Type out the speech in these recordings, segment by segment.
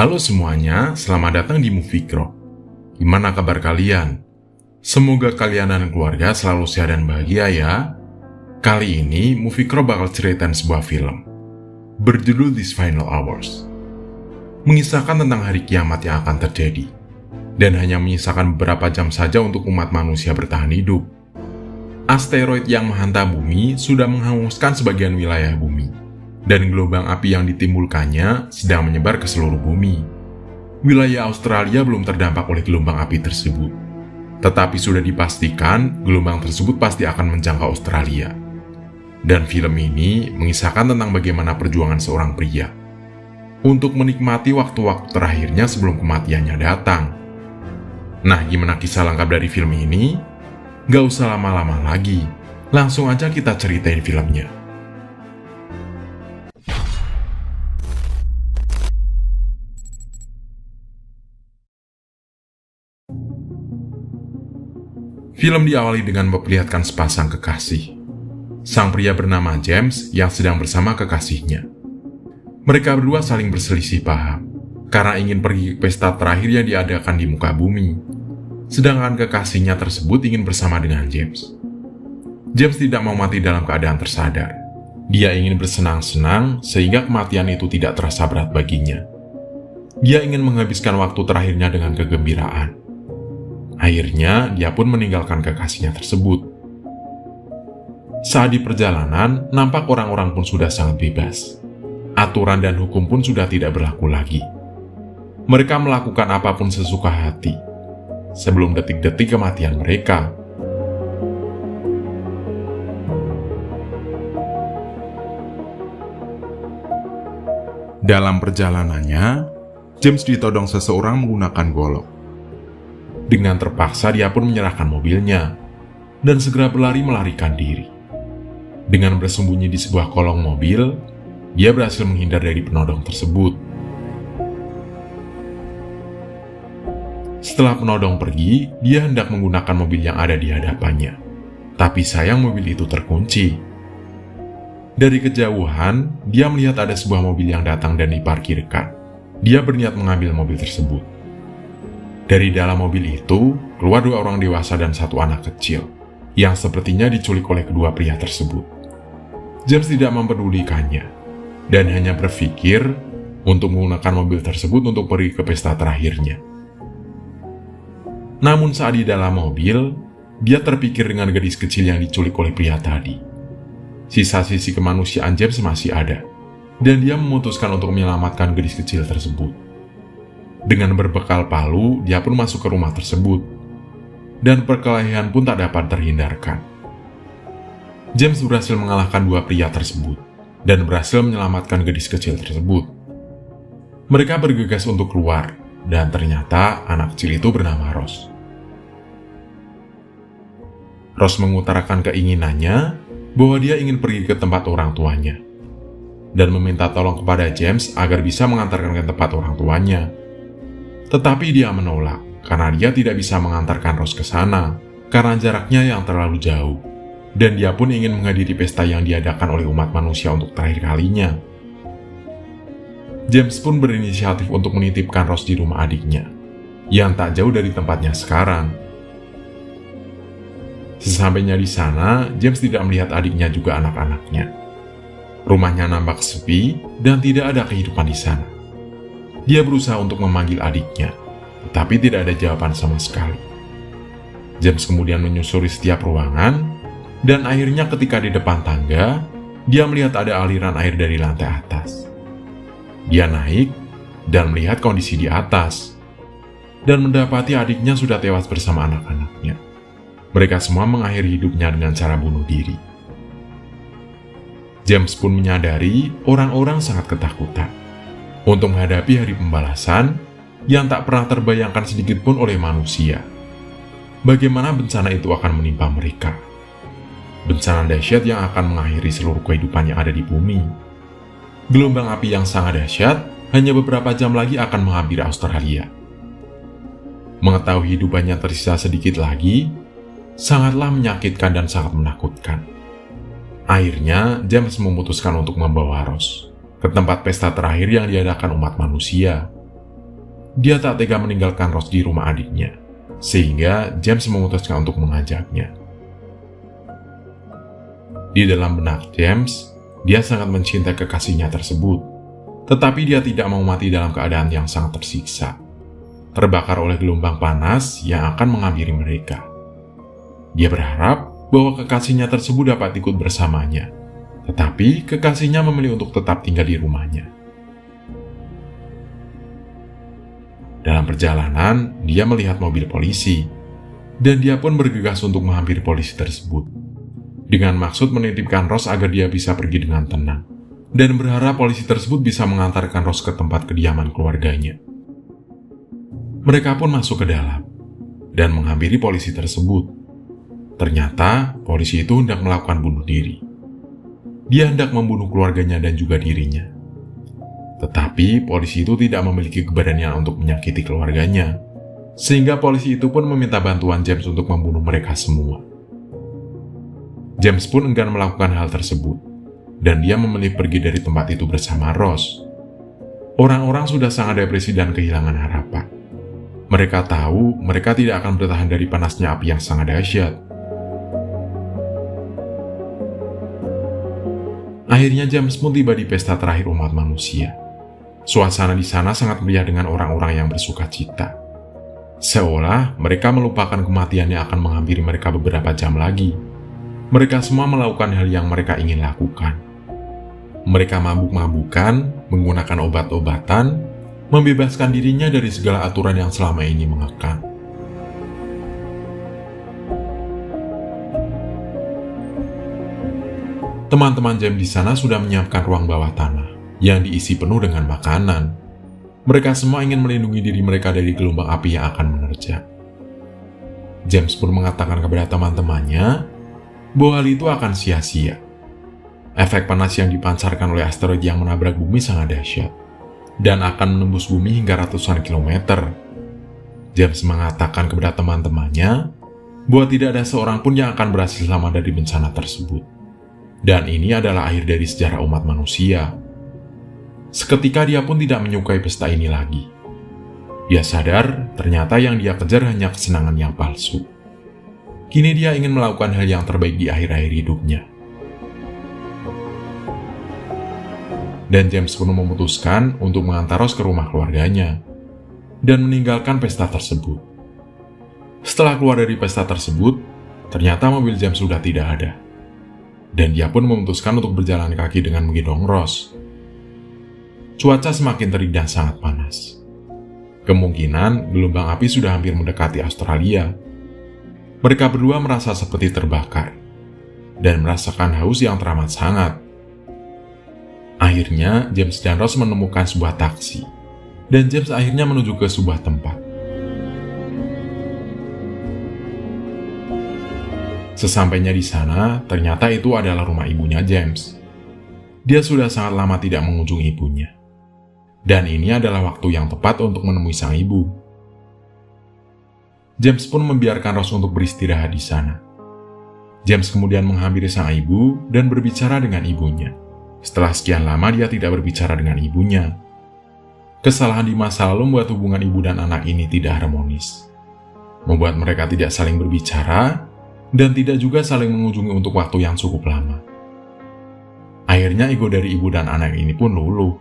Halo semuanya, selamat datang di Moviecro. Gimana kabar kalian? Semoga kalian dan keluarga selalu sehat dan bahagia ya. Kali ini Moviecro bakal ceritain sebuah film berjudul This Final Hours. Mengisahkan tentang hari kiamat yang akan terjadi dan hanya menyisakan beberapa jam saja untuk umat manusia bertahan hidup. Asteroid yang menghantam bumi sudah menghanguskan sebagian wilayah bumi, dan gelombang api yang ditimbulkannya sedang menyebar ke seluruh bumi. Wilayah Australia belum terdampak oleh gelombang api tersebut, tetapi sudah dipastikan gelombang tersebut pasti akan menjangkau Australia. Dan film ini mengisahkan tentang bagaimana perjuangan seorang pria untuk menikmati waktu-waktu terakhirnya sebelum kematiannya datang. Nah, gimana kisah lengkap dari film ini? Gak usah lama-lama lagi, langsung aja kita ceritain filmnya. Film diawali dengan memperlihatkan sepasang kekasih. Sang pria bernama James yang sedang bersama kekasihnya. Mereka berdua saling berselisih paham karena ingin pergi ke pesta terakhir yang diadakan di muka bumi. Sedangkan kekasihnya tersebut ingin bersama dengan James. James tidak mau mati dalam keadaan tersadar. Dia ingin bersenang-senang sehingga kematian itu tidak terasa berat baginya. Dia ingin menghabiskan waktu terakhirnya dengan kegembiraan. Akhirnya, dia pun meninggalkan kekasihnya tersebut. Saat di perjalanan, nampak orang-orang pun sudah sangat bebas. Aturan dan hukum pun sudah tidak berlaku lagi. Mereka melakukan apapun sesuka hati, sebelum detik-detik kematian mereka. Dalam perjalanannya, James ditodong seseorang menggunakan golok. Dengan terpaksa dia pun menyerahkan mobilnya dan segera berlari melarikan diri. Dengan bersembunyi di sebuah kolong mobil, dia berhasil menghindar dari penodong tersebut. Setelah penodong pergi, dia hendak menggunakan mobil yang ada di hadapannya. Tapi sayang mobil itu terkunci. Dari kejauhan, dia melihat ada sebuah mobil yang datang dan diparkirkan. Dia berniat mengambil mobil tersebut. Dari dalam mobil itu, keluar dua orang dewasa dan satu anak kecil, yang sepertinya diculik oleh kedua pria tersebut. James tidak mempedulikannya, dan hanya berpikir untuk menggunakan mobil tersebut untuk pergi ke pesta terakhirnya. Namun saat di dalam mobil, dia terpikir dengan gadis kecil yang diculik oleh pria tadi. Sisa-sisi kemanusiaan James masih ada, dan dia memutuskan untuk menyelamatkan gadis kecil tersebut. Dengan berbekal palu, dia pun masuk ke rumah tersebut, dan perkelahian pun tak dapat terhindarkan. James berhasil mengalahkan dua pria tersebut, dan berhasil menyelamatkan gadis kecil tersebut. Mereka bergegas untuk keluar, dan ternyata anak kecil itu bernama Rose. Rose mengutarakan keinginannya bahwa dia ingin pergi ke tempat orang tuanya, dan meminta tolong kepada James agar bisa mengantarkan ke tempat orang tuanya. Tetapi dia menolak, karena dia tidak bisa mengantarkan Rose ke sana, karena jaraknya yang terlalu jauh, dan dia pun ingin menghadiri pesta yang diadakan oleh umat manusia untuk terakhir kalinya. James pun berinisiatif untuk menitipkan Rose di rumah adiknya, yang tak jauh dari tempatnya sekarang. Sesampainya di sana, James tidak melihat adiknya juga anak-anaknya. Rumahnya nampak sepi, dan tidak ada kehidupan di sana. Dia berusaha untuk memanggil adiknya, tetapi tidak ada jawaban sama sekali. James kemudian menyusuri setiap ruangan, dan akhirnya ketika di depan tangga, dia melihat ada aliran air dari lantai atas. Dia naik dan melihat kondisi di atas, dan mendapati adiknya sudah tewas bersama anak-anaknya. Mereka semua mengakhiri hidupnya dengan cara bunuh diri. James pun menyadari orang-orang sangat ketakutan untuk menghadapi hari pembalasan yang tak pernah terbayangkan sedikit pun oleh manusia. Bagaimana bencana itu akan menimpa mereka? Bencana dahsyat yang akan mengakhiri seluruh kehidupan yang ada di bumi. Gelombang api yang sangat dahsyat hanya beberapa jam lagi akan menghampiri Australia. Mengetahui hidupannya tersisa sedikit lagi, sangatlah menyakitkan dan sangat menakutkan. Akhirnya, James memutuskan untuk membawa Rose ke tempat pesta terakhir yang diadakan umat manusia. Dia tak tega meninggalkan Rose di rumah adiknya, sehingga James memutuskan untuk mengajaknya. Di dalam benak James, dia sangat mencintai kekasihnya tersebut, tetapi dia tidak mau mati dalam keadaan yang sangat tersiksa, terbakar oleh gelombang panas yang akan menghampiri mereka. Dia berharap bahwa kekasihnya tersebut dapat ikut bersamanya, tetapi kekasihnya memilih untuk tetap tinggal di rumahnya. Dalam perjalanan, dia melihat mobil polisi, dan dia pun bergegas untuk menghampiri polisi tersebut, dengan maksud menitipkan Rose agar dia bisa pergi dengan tenang, dan berharap polisi tersebut bisa mengantarkan Rose ke tempat kediaman keluarganya. Mereka pun masuk ke dalam, dan menghampiri polisi tersebut. Ternyata, polisi itu hendak melakukan bunuh diri. Dia hendak membunuh keluarganya dan juga dirinya. Tetapi polisi itu tidak memiliki keberanian untuk menyakiti keluarganya, sehingga polisi itu pun meminta bantuan James untuk membunuh mereka semua. James pun enggan melakukan hal tersebut, dan dia memilih pergi dari tempat itu bersama Rose. Orang-orang sudah sangat depresi dan kehilangan harapan. Mereka tahu mereka tidak akan bertahan dari panasnya api yang sangat dahsyat. Akhirnya James pun tiba di pesta terakhir umat manusia. Suasana di sana sangat meriah dengan orang-orang yang bersuka cita. Seolah mereka melupakan kematian yang akan menghampiri mereka beberapa jam lagi. Mereka semua melakukan hal yang mereka ingin lakukan. Mereka mabuk-mabukan, menggunakan obat-obatan, membebaskan dirinya dari segala aturan yang selama ini mengekang. Teman-teman James di sana sudah menyiapkan ruang bawah tanah yang diisi penuh dengan makanan. Mereka semua ingin melindungi diri mereka dari gelombang api yang akan menerjang. James pun mengatakan kepada teman-temannya bahwa hal itu akan sia-sia. Efek panas yang dipancarkan oleh asteroid yang menabrak bumi sangat dahsyat dan akan menembus bumi hingga ratusan kilometer. James mengatakan kepada teman-temannya bahwa tidak ada seorang pun yang akan berhasil selamat dari bencana tersebut. Dan ini adalah akhir dari sejarah umat manusia. Seketika dia pun tidak menyukai pesta ini lagi. Dia sadar ternyata yang dia kejar hanya kesenangan yang palsu. Kini dia ingin melakukan hal yang terbaik di akhir-akhir hidupnya. Dan James pun memutuskan untuk mengantar Rose ke rumah keluarganya dan meninggalkan pesta tersebut. Setelah keluar dari pesta tersebut, ternyata mobil James sudah tidak ada. Dan dia pun memutuskan untuk berjalan kaki dengan menggendong Rose. Cuaca semakin terik dan sangat panas. Kemungkinan gelombang api sudah hampir mendekati Australia. Mereka berdua merasa seperti terbakar dan merasakan haus yang teramat sangat. Akhirnya, James dan Rose menemukan sebuah taksi, dan James akhirnya menuju ke sebuah tempat. Sesampainya di sana, ternyata itu adalah rumah ibunya James. Dia sudah sangat lama tidak mengunjungi ibunya. Dan ini adalah waktu yang tepat untuk menemui sang ibu. James pun membiarkan Rose untuk beristirahat di sana. James kemudian menghampiri sang ibu dan berbicara dengan ibunya. Setelah sekian lama dia tidak berbicara dengan ibunya. Kesalahan di masa lalu membuat hubungan ibu dan anak ini tidak harmonis. Membuat mereka tidak saling berbicara dan tidak juga saling mengunjungi untuk waktu yang cukup lama. Akhirnya ego dari ibu dan anak ini pun luluh.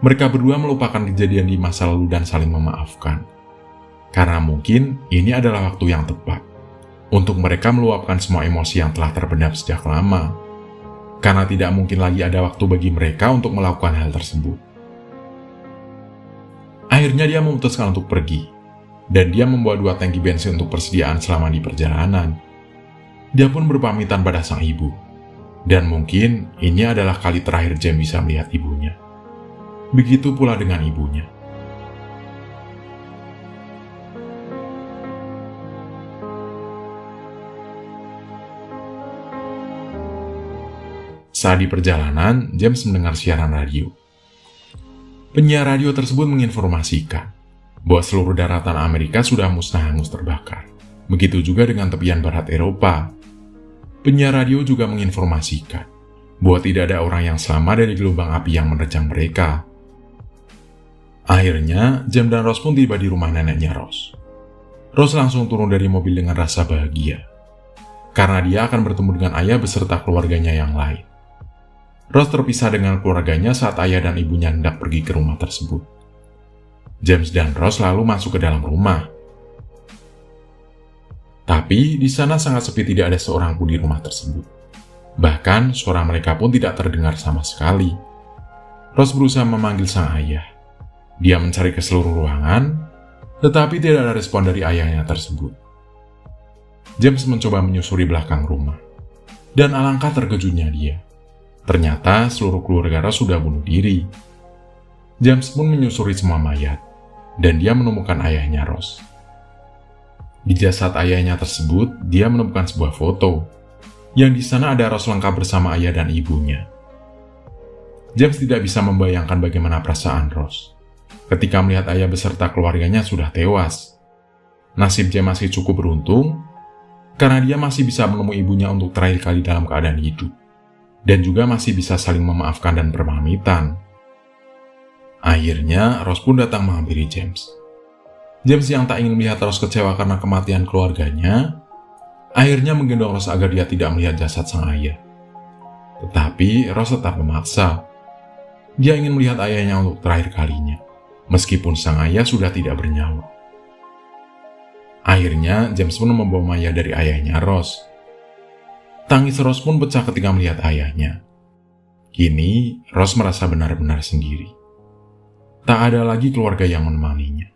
Mereka berdua melupakan kejadian di masa lalu dan saling memaafkan. Karena mungkin ini adalah waktu yang tepat untuk mereka meluapkan semua emosi yang telah terpendam sejak lama. Karena tidak mungkin lagi ada waktu bagi mereka untuk melakukan hal tersebut. Akhirnya dia memutuskan untuk pergi, dan dia membawa 2 tangki bensin untuk persediaan selama di perjalanan. Dia pun berpamitan pada sang ibu, dan mungkin ini adalah kali terakhir James bisa melihat ibunya. Begitu pula dengan ibunya. Saat di perjalanan, James mendengar siaran radio. Penyiar radio tersebut menginformasikan bahwa seluruh daratan Amerika sudah musnah hangus terbakar. Begitu juga dengan tepian barat Eropa. Penyiar radio juga menginformasikan bahwa tidak ada orang yang selamat dari gelombang api yang menerjang mereka. Akhirnya, James dan Rose pun tiba di rumah neneknya Rose. Rose langsung turun dari mobil dengan rasa bahagia, karena dia akan bertemu dengan ayah beserta keluarganya yang lain. Rose terpisah dengan keluarganya saat ayah dan ibunya hendak pergi ke rumah tersebut. James dan Rose lalu masuk ke dalam rumah. Tapi di sana sangat sepi, tidak ada seorang pun di rumah tersebut. Bahkan suara mereka pun tidak terdengar sama sekali. Rose berusaha memanggil sang ayah. Dia mencari ke seluruh ruangan, tetapi tidak ada respon dari ayahnya tersebut. James mencoba menyusuri belakang rumah. Dan alangkah terkejutnya dia. Ternyata seluruh keluarga Rose sudah bunuh diri. James pun menyusuri semua mayat, dan dia menemukan ayahnya Rose. Di jasad ayahnya tersebut, dia menemukan sebuah foto, yang di sana ada Rose lengkap bersama ayah dan ibunya. James tidak bisa membayangkan bagaimana perasaan Rose ketika melihat ayah beserta keluarganya sudah tewas. Nasib James masih cukup beruntung, karena dia masih bisa menemui ibunya untuk terakhir kali dalam keadaan hidup, dan juga masih bisa saling memaafkan dan berpamitan. Akhirnya, Rose pun datang menghampiri James. James yang tak ingin melihat Rose kecewa karena kematian keluarganya, akhirnya menggendong Rose agar dia tidak melihat jasad sang ayah. Tetapi Rose tetap memaksa. Dia ingin melihat ayahnya untuk terakhir kalinya, meskipun sang ayah sudah tidak bernyawa. Akhirnya, James pun membawa mayat dari ayahnya Rose. Tangis Rose pun pecah ketika melihat ayahnya. Kini, Rose merasa benar-benar sendiri. Tak ada lagi keluarga yang menemaninya.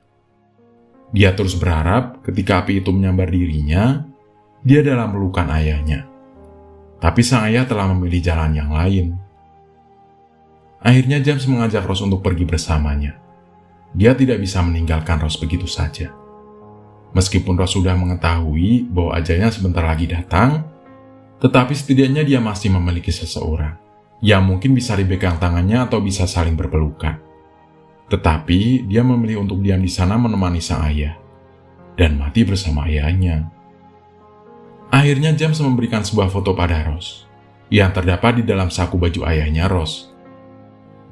Dia terus berharap ketika api itu menyambar dirinya, dia dalam pelukan ayahnya. Tapi sang ayah telah memilih jalan yang lain. Akhirnya James mengajak Rose untuk pergi bersamanya. Dia tidak bisa meninggalkan Rose begitu saja. Meskipun Rose sudah mengetahui bahwa ajalnya sebentar lagi datang, tetapi setidaknya dia masih memiliki seseorang yang mungkin bisa dipegang tangannya atau bisa saling berpelukan. Tetapi dia memilih untuk diam di sana menemani sang ayah dan mati bersama ayahnya. Akhirnya James memberikan sebuah foto pada Rose yang terdapat di dalam saku baju ayahnya Rose.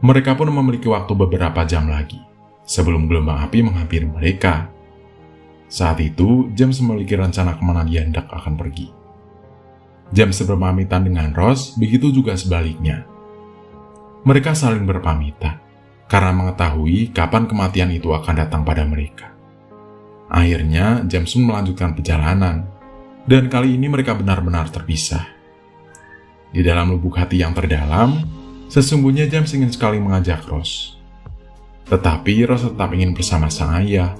Mereka pun memiliki waktu beberapa jam lagi sebelum gelombang api menghampiri mereka. Saat itu, James memiliki rencana kemana dia hendak akan pergi. James berpamitan dengan Rose, begitu juga sebaliknya. Mereka saling berpamitan karena mengetahui kapan kematian itu akan datang pada mereka. Akhirnya, James pun melanjutkan perjalanan, dan kali ini mereka benar-benar terpisah. Di dalam lubuk hati yang terdalam, sesungguhnya James ingin sekali mengajak Rose. Tetapi Rose tetap ingin bersama sang ayah,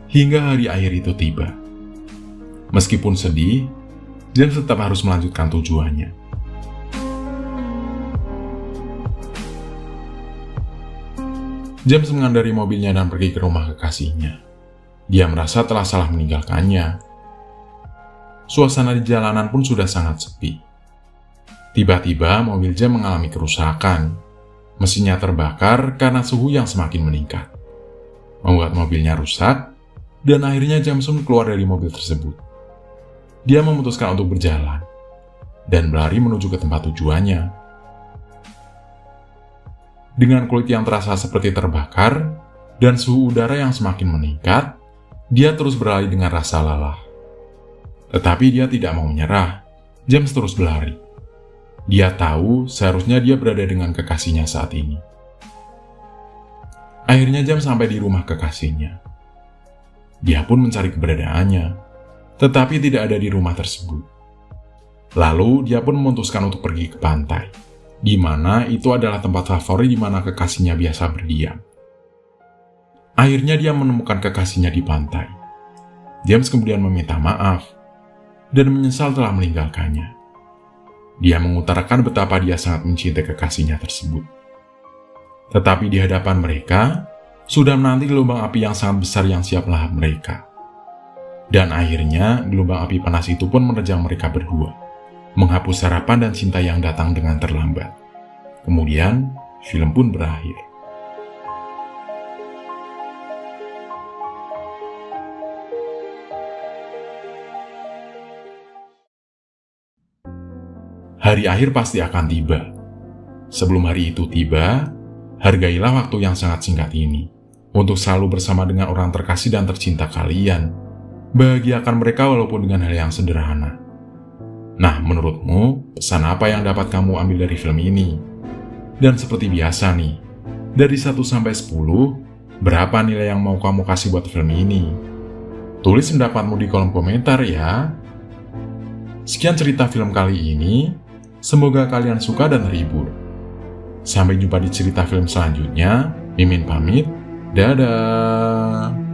hingga hari akhir itu tiba. Meskipun sedih, James tetap harus melanjutkan tujuannya. James mengendarai mobilnya dan pergi ke rumah kekasihnya. Dia merasa telah salah meninggalkannya. Suasana di jalanan pun sudah sangat sepi. Tiba-tiba mobil James mengalami kerusakan. Mesinnya terbakar karena suhu yang semakin meningkat, membuat mobilnya rusak. Dan akhirnya James pun keluar dari mobil tersebut. Dia memutuskan untuk berjalan dan berlari menuju ke tempat tujuannya. Dengan kulit yang terasa seperti terbakar dan suhu udara yang semakin meningkat, dia terus berlari dengan rasa lelah. Tetapi dia tidak mau menyerah. James terus berlari. Dia tahu seharusnya dia berada dengan kekasihnya saat ini. Akhirnya James sampai di rumah kekasihnya. Dia pun mencari keberadaannya, tetapi tidak ada di rumah tersebut. Lalu dia pun memutuskan untuk pergi ke pantai, di mana itu adalah tempat favorit di mana kekasihnya biasa berdiam. Akhirnya dia menemukan kekasihnya di pantai. James kemudian meminta maaf dan menyesal telah meninggalkannya. Dia mengutarakan betapa dia sangat mencintai kekasihnya tersebut. Tetapi di hadapan mereka, sudah menanti gelombang api yang sangat besar yang siap melahap mereka. Dan akhirnya, gelombang api panas itu pun menerjang mereka berdua, menghapus harapan dan cinta yang datang dengan terlambat. Kemudian, film pun berakhir. Hari akhir pasti akan tiba. Sebelum hari itu tiba, hargailah waktu yang sangat singkat ini. untuk selalu bersama dengan orang terkasih dan tercinta kalian. Bahagiakan mereka walaupun dengan hal yang sederhana. Nah, menurutmu, pesan apa yang dapat kamu ambil dari film ini? Dan seperti biasa nih, dari 1 sampai 10, berapa nilai yang mau kamu kasih buat film ini? Tulis pendapatmu di kolom komentar ya. Sekian cerita film kali ini, semoga kalian suka dan terhibur. Sampai jumpa di cerita film selanjutnya. Mimin pamit, dadah.